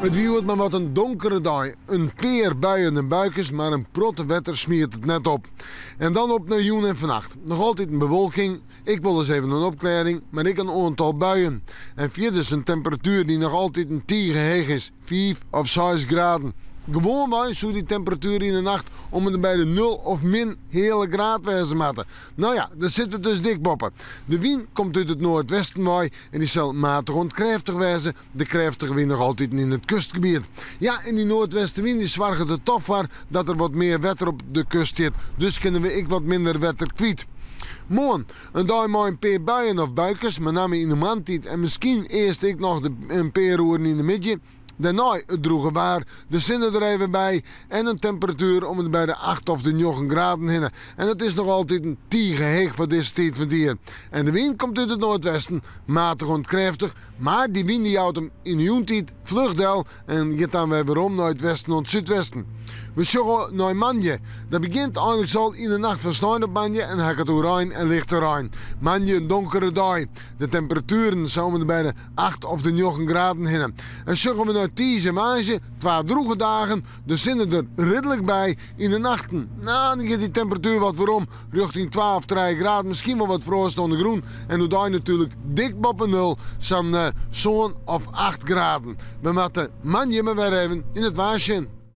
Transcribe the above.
Het wieuwt maar wat een donkere dag. Een peer buien en buikjes, maar een protte wetter smeert het net op. En dan op naar joen en vannacht. Nog altijd een bewolking. Ik wil eens even een opklaring, maar ik een aantal buien. En vierde is een temperatuur die nog altijd een tige heeg is. 5 of 6 graden. Gewoon wij zo die temperatuur in de nacht om het bij de 0 of min hele graad wezen matten. Nou ja, daar zitten we dus dik boppen. De wind komt uit het noordwesten waai en die zal matig ontkräftig wezen. De krachtige wind nog altijd in het kustgebied. Ja, en die noordwestenwind die zorgt er toch voor dat er wat meer wetter op de kust zit. Dus kunnen we wat minder wetter kwijt. Morgen, een dag maar een paar buien of buikjes, met name in de maandtijd en misschien eerst ik nog een paar uur in de middag. Daarna het droege waar, de zinnen er even bij en een temperatuur om het bij de 8 of de 9 graden heen. En het is nog altijd een tige heeg voor deze tijd van het jaar. En de wind komt uit het noordwesten, matig ontkräftig, maar die wind die houdt hem in de joentijd vlugdel en gaat dan weer om naar het westen en het zuidwesten. We zoeken naar Manje. Dat begint eigenlijk zo in de nacht van sneeuw op Manje en gaat het Rijn en ligt er Rijn. Manje een donkere dag. De temperaturen zouden bij de 8 of de 9 graden heen. En zoeken we naar Ties en Maasje, 2 droege dagen, de zinnen er redelijk bij in de nachten. Nou, dan gaat die temperatuur wat waarom, richting 12, 3 graden, misschien wel wat frost onder groen. En dan daar natuurlijk dik boven 0, zo'n zo'n of 8 graden. We moeten Manje maar weer even in het waasje.